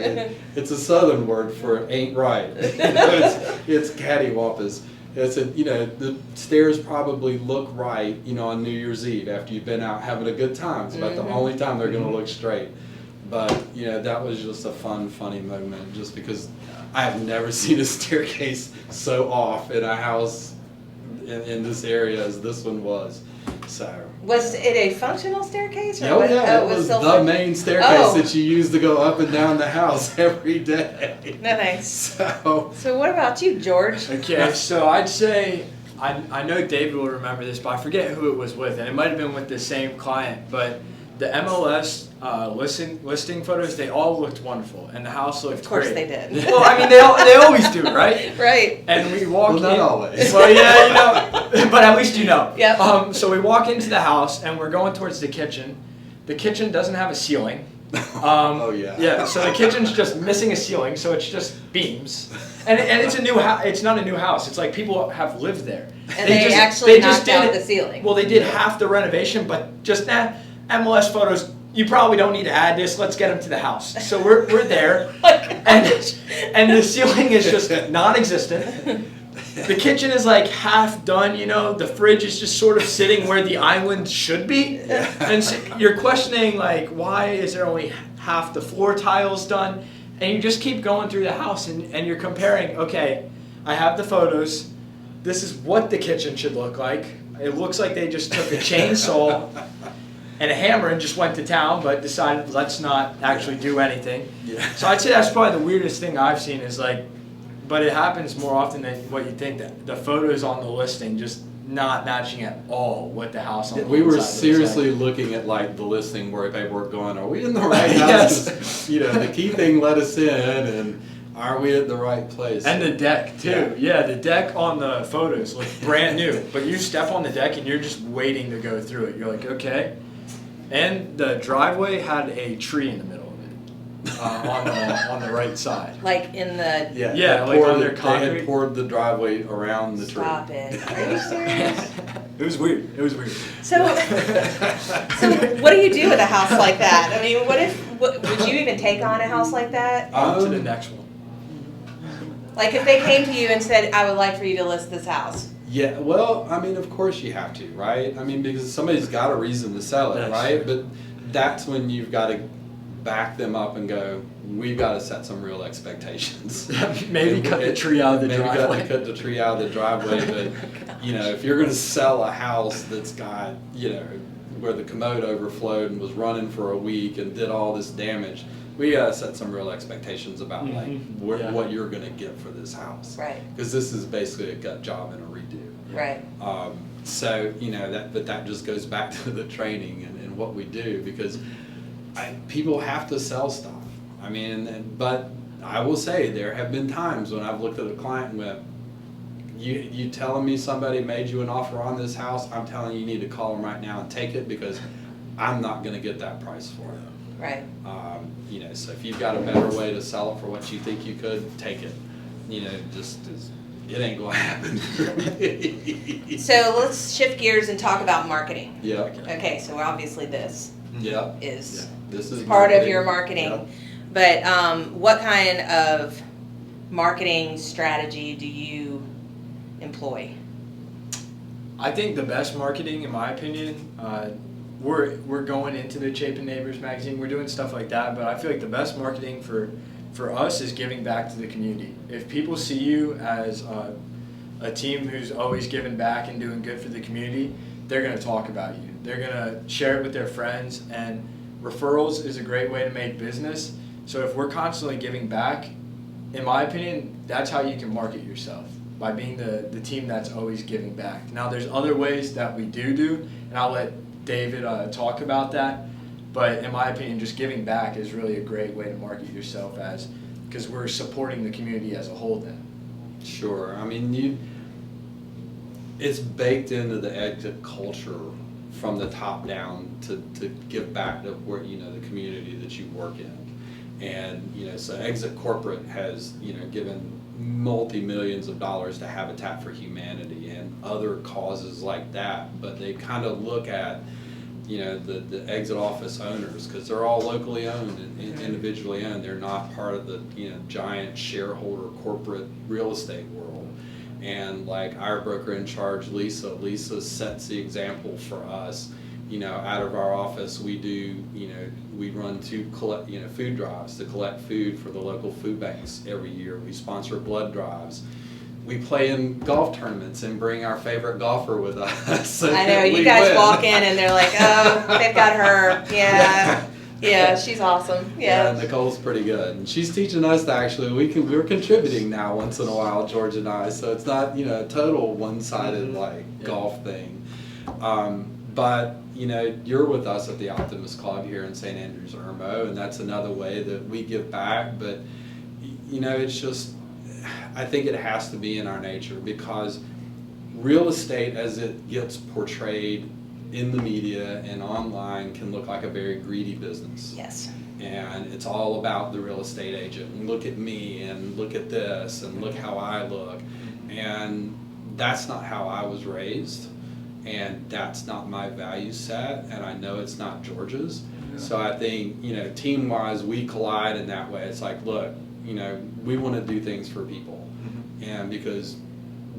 It's a Southern word for "ain't right." It's cattywampus. It's the stairs probably look right, on New Year's Eve after you've been out having a good time. It's about the only time they're going to look straight. But that was just a funny moment, just because I have never seen a staircase so off in a house in this area as this one was. So. Was it a functional staircase? Or Oh yeah, it was still the main staircase Oh. that you use to go up and down the house every day. No thanks. So what about you, George? Okay, so I'd say, I know David will remember this, but I forget who it was with, and it might have been with the same client, but the MLS listing photos, they all looked wonderful, and the house looked Of course great. they did. Well, I mean, they always do, right? Right. And we walk Well, not in. always. Well, yeah, you know, but at least you know. Yep. So we walk into the house, and we're going towards the kitchen. The kitchen doesn't have a ceiling. Oh, yeah. Yeah. So the kitchen's just missing a ceiling, so it's just beams. And it's a new house. It's not a new house. It's like people have lived there. And they actually knocked out the ceiling. Well, they did half the renovation, but just that MLS photos. You probably don't need to add this. Let's get them to the house. So we're there, and the ceiling is just non-existent. The kitchen is like half done. You know, the fridge is just sort of sitting where the island should be, and so you're questioning like, why is there only half the floor tiles done? And you just keep going through the house, and you're comparing. Okay, I have the photos. This is what the kitchen should look like. It looks like they just took a chainsaw and a hammer and just went to town, but decided let's not actually do anything. Yeah. So I'd say that's probably the weirdest thing I've seen is like, but it happens more often than what you think, that the photos on the listing just not matching at all with the house on the We were inside seriously looking at like the listing where paperwork going, are we in the right house? Yes. 'Cause, you know, the key thing let us in, and are we at the right place? And the deck too. Yeah, the deck on the photos look brand new, but you step on the deck and you're just waiting to go through it. You're like, okay. And the driveway had a tree in the middle of it, on the right side. Like in the. Yeah, they like poured on their they concrete. had poured the driveway around the tree. Stop it. Are you serious? It was weird. It was weird. So what do you do with a house like that? I mean, would you even take on a house like that? On to the next one. Like if they came to you and said, I would like for you to list this house. Yeah, well, I mean, of course you have to, right? I mean, because somebody's got a reason to sell it, Yes. right? But that's when you've got to back them up and go, we've got to set some real expectations. Maybe cut the tree out of the Maybe driveway. cut the tree out of the driveway, but, you know, if you're going to sell a house that's got, you know, where the commode overflowed and was running for a week and did all this damage, we got to set some real expectations about like Yeah. what you're going to get for this house. Right. Because this is basically a gut job and a redo. Right. So, you know, that just goes back to the training and what we do, because people have to sell stuff. I mean, but I will say there have been times when I've looked at a client and went, you telling me somebody made you an offer on this house, I'm telling you need to call them right now and take it, because I'm not going to get that price for it. Right. You know, so if you've got a better way to sell it for what you think you could, take it. You know, it ain't gonna happen. So let's shift gears and talk about marketing. Yeah. Okay, so obviously this Yeah. is This is part of marketing. your marketing. Yep. But what kind of marketing strategy do you employ? I think the best marketing, in my opinion, we're going into the Chapin Neighbors magazine. We're doing stuff like that, but I feel like the best marketing for us is giving back to the community. If people see you as a team who's always giving back and doing good for the community, they're going to talk about you. They're going to share it with their friends, and referrals is a great way to make business. So if we're constantly giving back, in my opinion, that's how you can market yourself, by being the team that's always giving back. Now there's other ways that we do, and I'll let David talk about that. But in my opinion, just giving back is really a great way to market yourself, because we're supporting the community as a whole then. Sure. I mean, it's baked into the exit culture from the top down to give back to where, you know, the community that you work in. And, you know, so Exit Corporate has, you know, given multi-millions of dollars to Habitat for Humanity and other causes like that, but they kind of look at, you know, the exit office owners, because they're all locally owned and individually owned. They're not part of the, you know, giant shareholder corporate real estate world. And like our broker in charge, Lisa sets the example for us. You know, out of our office, we do, you know, we run food drives to collect food for the local food banks every year. We sponsor blood drives. We play in golf tournaments and bring our favorite golfer with us. So I know, you we guys win. walk in and they're like, oh, they've got her. Yeah, she's awesome. Yeah, Yeah. Nicole's pretty good, and she's teaching us to actually we're contributing now once in a while, George and I. So it's not, you know, a total one-sided like golf thing. But, you know, you're with us at the Optimist Club here in St. Andrews, Irmo, and that's another way that we give back. But, you know, it's just, I think it has to be in our nature, because real estate as it gets portrayed in the media and online can look like a very greedy business. Yes. And it's all about the real estate agent, and look at me, and look at this, and look how I look. And that's not how I was raised, and that's not my value set, and I know it's not George's. Yeah. So I think, you know, team-wise, we collide in that way. It's like, look, you know, we want to do things for people, and because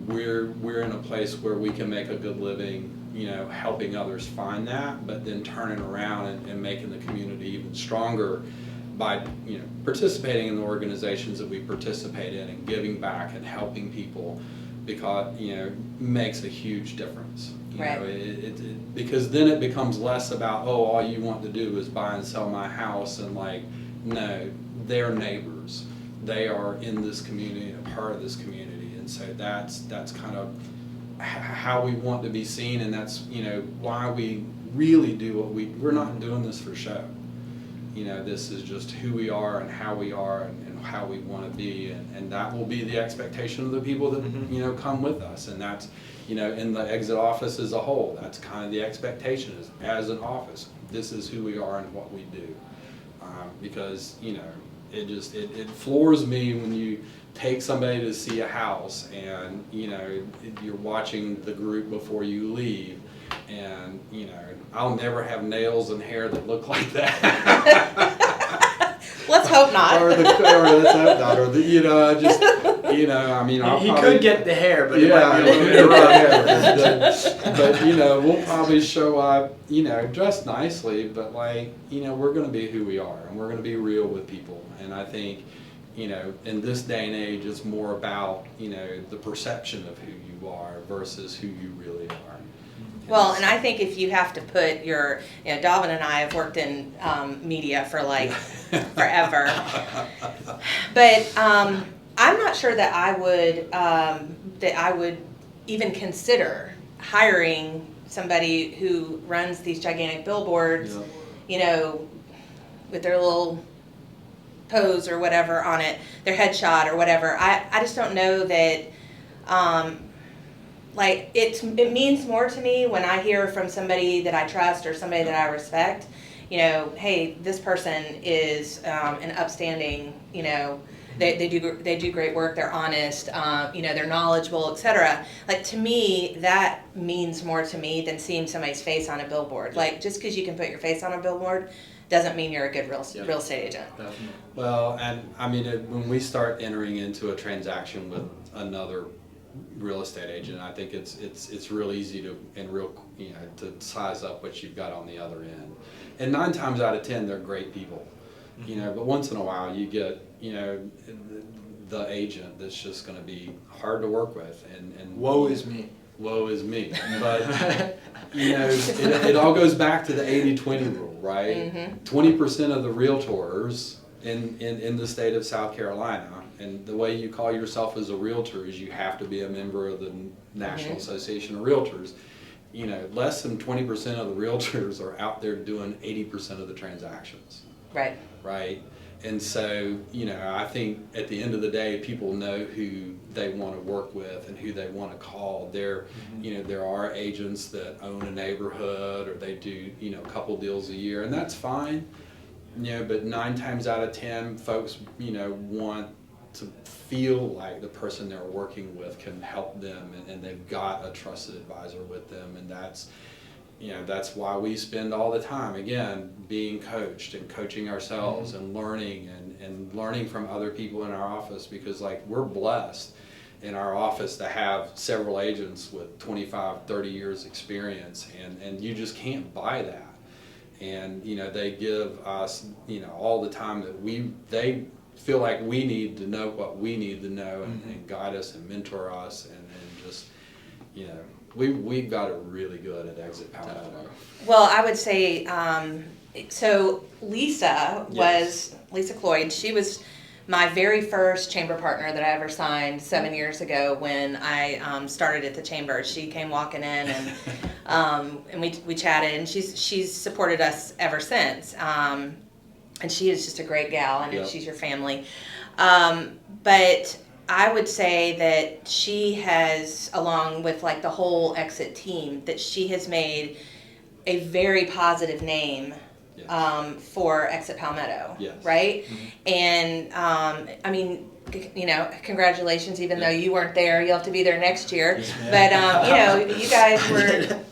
we're in a place where we can make a good living, you know, helping others find that, but then turning around and making the community even stronger by, you know, participating in the organizations that we participate in and giving back and helping people, because, you know, makes a huge difference. You right. know, because then it becomes less about, oh, all you want to do is buy and sell my house, and like, no, they're neighbors. They are in this community, a part of this community, and so that's kind of how we want to be seen, and that's, you know, why we really do what we're not doing this for show. You know, this is just who we are and how we are, and how we want to be, and that will be the expectation of the people that, you know, come with us. And that's, you know, in the exit office as a whole, that's kind of the expectation is, as an office, this is who we are and what we do. Because, you know, it floors me when you take somebody to see a house, and, you know, you're watching the group before you leave, and, you know, I'll never have nails and hair that look like that. Let's hope not. or let's hope not. Or you know, just, you know, I mean, he could get the hair, but it might be a little bit but, you know, we'll probably show up, you know, dressed nicely, but like, you know, we're going to be who we are, and we're going to be real with people. And I think, you know, in this day and age, it's more about, you know, the perception of who you are versus who you really are. Well, and I think if you have to put your, you know, Dalvin and I have worked in media for like forever, but I'm not sure that I would even consider hiring somebody who runs these gigantic billboards, you know, with their little pose or whatever on it, their headshot or whatever. I just don't know that. Like, it means more to me when I hear from somebody that I trust or somebody that I respect, you know, hey, this person is an upstanding, you know, they do great work, they're honest, you know, they're knowledgeable, etc. Like, to me, that means more to me than seeing somebody's face on a billboard. Like, just because you can put your face on a billboard doesn't mean you're a good real estate agent. Definitely. Well, and I mean, when we start entering into a transaction with another real estate agent, I think it's real easy to, and real, you know, to size up what you've got on the other end. And 9 times out of 10, they're great people, you know. But once in a while, you get, you know, the agent that's just going to be hard to work with, and woe is me. Woe is me. But you know, it all goes back to the 80-20 rule, right? 20% of the realtors in the state of South Carolina, and the way you call yourself as a realtor is you have to be a member of the National Association of Realtors. You know, less than 20% of the realtors are out there doing 80% of the transactions. Right. Right. And so, you know, I think at the end of the day, people know who they want to work with and who they want to call. There, you know, there are agents that own a neighborhood, or they do, you know, a couple deals a year, and that's fine. You know, but 9 times out of 10, folks, you know, want to feel like the person they're working with can help them, and they've got a trusted advisor with them, and that's, you know, that's why we spend all the time, again, being coached and coaching ourselves and learning and learning from other people in our office, because like, we're blessed in our office to have several agents with 25, 30 years experience, and you just can't buy that. And, you know, they give us, you know, all the time that they feel like we need to know what we need to know, and guide us and mentor us, and just, you know, we've got it really good at Exit Palmetto. Well, I would say, so Lisa Cloyd, she was my very first chamber partner that I ever signed 7 years ago when I started at the chamber. She came walking in and we chatted, and she's supported us ever since. And she is just a great gal. I know Yep. she's your family. But I would say that she has, along with like the whole Exit team, that she has made a very positive name Yes. for Exit Palmetto, Yes. right? Mhm. And I mean, you know, congratulations. Even Yeah. though you weren't there, you'll have to be there next year. Yes, But ma'am. you know, you guys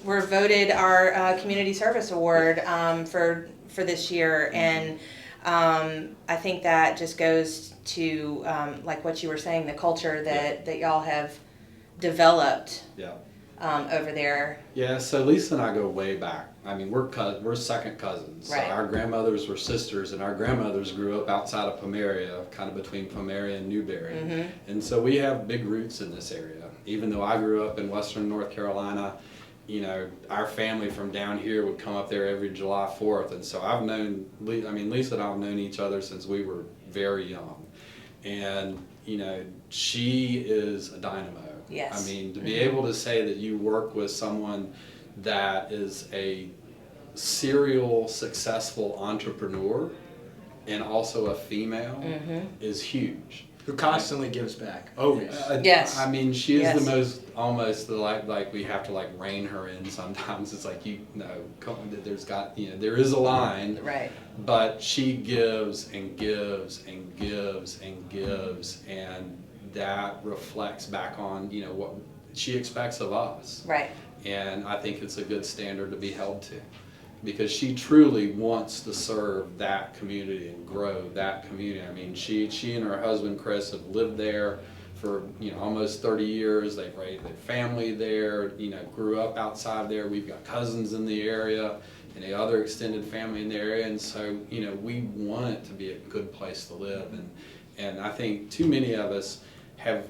were voted our community service award for this year, and I think that just goes to like what you were saying, the culture that y'all have developed Yeah. over there. Yeah, so Lisa and I go way back. I mean, we're second cousins. Right. So our grandmothers were sisters, and our grandmothers grew up outside of Pomeria, kind of between Pomeria and Newberry. Mhm. And so we have big roots in this area. Even though I grew up in western North Carolina, you know, our family from down here would come up there every July 4th. And so I've known, Lisa and I have known each other since we were very young. And, you know, she is a dynamo. Yes. I mean, to be able to say that you work with someone that is a serial successful entrepreneur and also a female is huge. Who constantly gives back. Always. Yes. I mean, she is Yes. the most, almost like we have to like rein her in sometimes. It's like, you know, there's got, you know, there is a line. Right. But she gives and gives and gives and gives, and that reflects back on, you know, what she expects of us. Right. And I think it's a good standard to be held to, because she truly wants to serve that community and grow that community. I mean, she and her husband Chris have lived there for, you know, almost 30 years. They've raised their family there, you know, grew up outside there. We've got cousins in the area and the other extended family in the area, and so, you know, we want it to be a good place to live. And I think too many of us have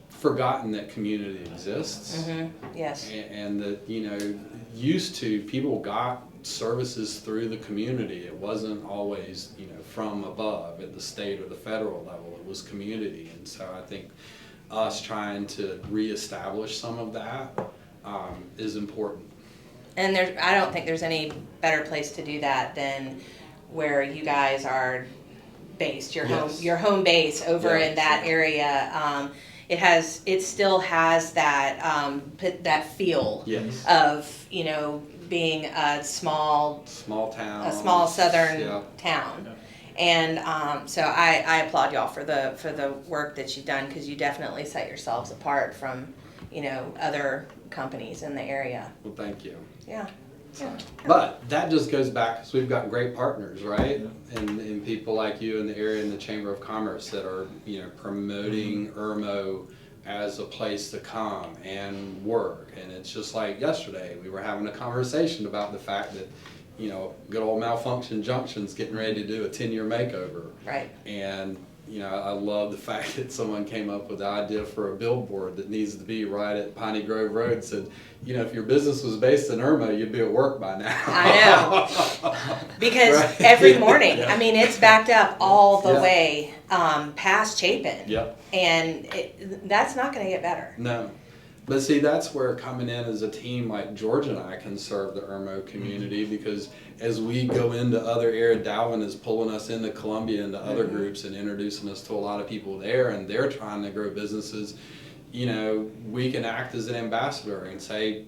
forgotten that community exists. Yes. And that, you know, used to, people got services through the community. It wasn't always, you know, from above at the state or the federal level. It was community. And so I think us trying to reestablish some of that is important. And I don't think there's any better place to do that than where you guys are based, your home base over in that area. It still has that that feel Yes. of, you know, being a small town, a small southern town. And so I applaud y'all for the work that you've done, because you definitely set yourselves apart from, you know, other companies in the area. Well, thank you. Yeah. But that just goes back, because we've got great partners, right? And people like you in the area, in the Chamber of Commerce, that are, you know, promoting Irmo as a place to come and work. And it's just like yesterday, we were having a conversation about the fact that, you know, good old Malfunction Junction's getting ready to do a 10-year makeover. Right. And, you know, I love the fact that someone came up with the idea for a billboard that needs to be right at Piney Grove Road. And said, you know, if your business was based in Irmo, you'd be at work by now. I know. Because Right. every morning, Yeah. I mean, it's backed up all the Yeah. way past Chapin. Yep. And that's not going to get better. No. But see, that's where coming in as a team like George and I can serve the Irmo community, because as we go into other areas, Dalvin is pulling us into Columbia, into other groups, and introducing us to a lot of people there, and they're trying to grow businesses. You know, we can act as an ambassador and say,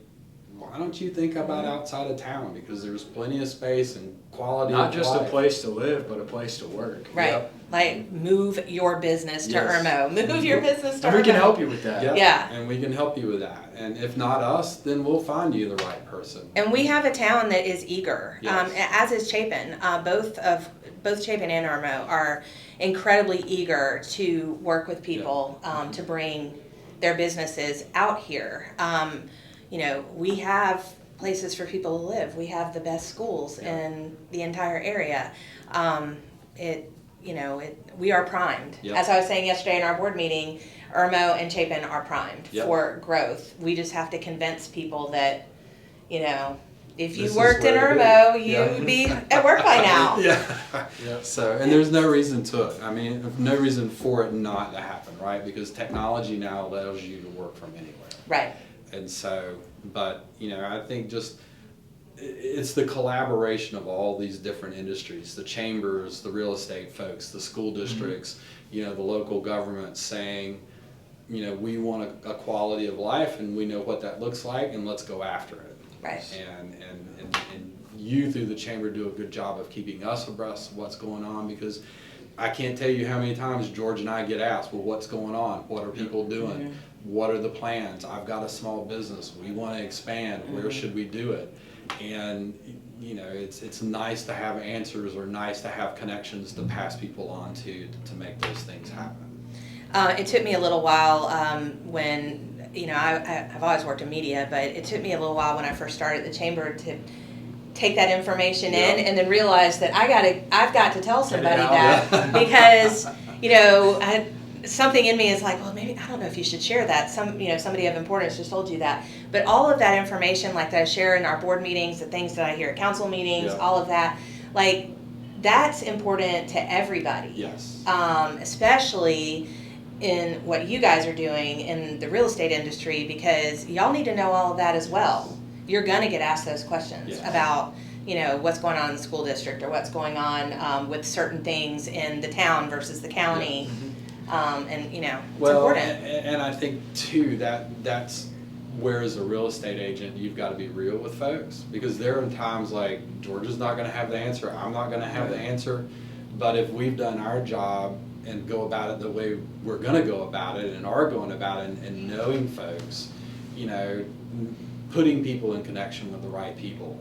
why don't you think about outside of town? Because there's plenty of space and quality Not of just life. a place to live, but a place to work. Right. Yep. Like, move your business to Yes. Irmo. Move your business to And Irmo. we can help you with that. Yep. Yeah. And we can help you with that. And if not us, then we'll find you the right person. And we have a town that is eager, Yes. as is Chapin. Both Chapin and Irmo are incredibly eager to work with people to bring their businesses out here. You know, we have places for people to live. We have the best schools in the entire area. We are primed. Yep. As I was saying yesterday in our board meeting, Irmo and Chapin are primed Yep. for growth. We just have to convince people that, you know, if you This is worked in where it Irmo, is. you Yeah. would be at work by now. Yeah. So, and there's no reason to it. I mean, no reason for it not to happen, right? Because technology now allows you to work from anywhere. Right. And so, but, I think just, it's the collaboration of all these different industries, the chambers, the real estate folks, the school districts, the local government saying, we want a quality of life and we know what that looks like and let's go after it. Right. And you through the chamber do a good job of keeping us abreast of what's going on, because I can't tell you how many times George and I get asked, well, what's going on? What are people doing? What are the plans? I've got a small business. We want to expand. Where should we do it? And it's nice to have answers, or nice to have connections to pass people on to make those things happen. It took me a little while when, I've always worked in media, but it took me a little while when I first started the chamber to take that information in and then realize that I've got to tell somebody that because, something in me is like, well, maybe, I don't know if you should share that. Somebody of importance just told you that. But all of that information, like that I share in our board meetings, the things that I hear at council meetings, all of that, like, that's important to everybody. Yes. Especially in what you guys are doing in the real estate industry, because y'all need to know all of that as well. You're going to get asked those questions about, what's going on in the school district, or what's going on with certain things in the town versus the county. It's important. And I think too that's where, as a real estate agent, you've got to be real with folks, because there are times like George is not going to have the answer, I'm not going to have the answer, but if we've done our job and go about it the way we're going to go about it and are going about it, and knowing folks, putting people in connection with the right people,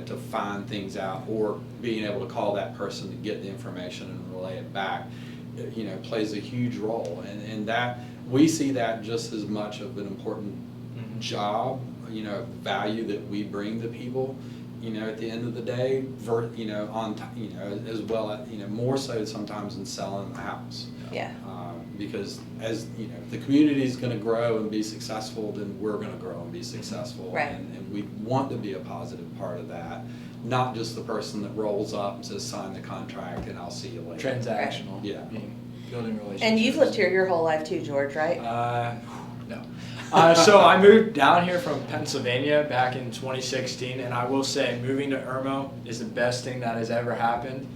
to find things out, or being able to call that person to get the information and relay it back, plays a huge role. And that, we see that just as much of an important job, value that we bring to people, at the end of the day, as well as, more so sometimes than selling the house. Yeah. Because as, if the community is going to grow and be successful, then we're going to grow and be successful. Right. And we want to be a positive part of that, not just the person that rolls up and says, sign the contract and I'll see you later. Transactional. Yeah. Building relationships. And you've lived here your whole life too, George, right? No. So I moved down here from Pennsylvania back in 2016, and I will say moving to Irmo is the best thing that has ever happened,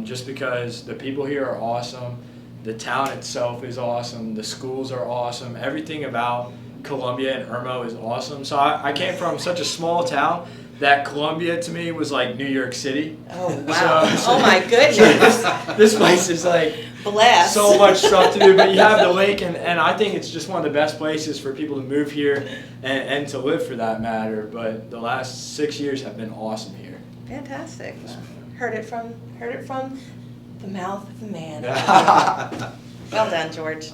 just because the people here are awesome, the town itself is awesome, the schools are awesome, everything about Columbia and Irmo is awesome. So I came from such a small town that Columbia to me was like New York City. Oh, wow. So oh, my goodness. This place is like blessed. so much stuff to do, but you have the lake, and I think it's just one of the best places for people to move here and to live, for that matter. But the last 6 years have been awesome here. Fantastic. Heard it from the mouth of the man. Well done, George.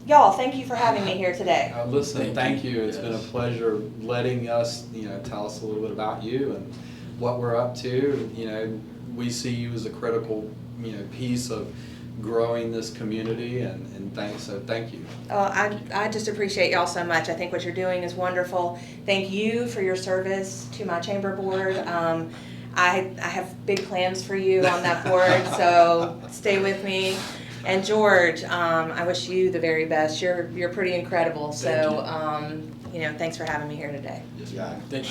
Y'all, thank you for having me here today. Listen, thank you. It's been a pleasure letting us, tell us a little bit about you and what we're up to. We see you as a critical, piece of growing this community, and thank you. I just appreciate y'all so much. I think what you're doing is wonderful. Thank you for your service to my chamber board. I have big plans for you on that board, so stay with me. And George, I wish you the very best. You're pretty incredible. So, thanks for having me here today. Yes, Thanks.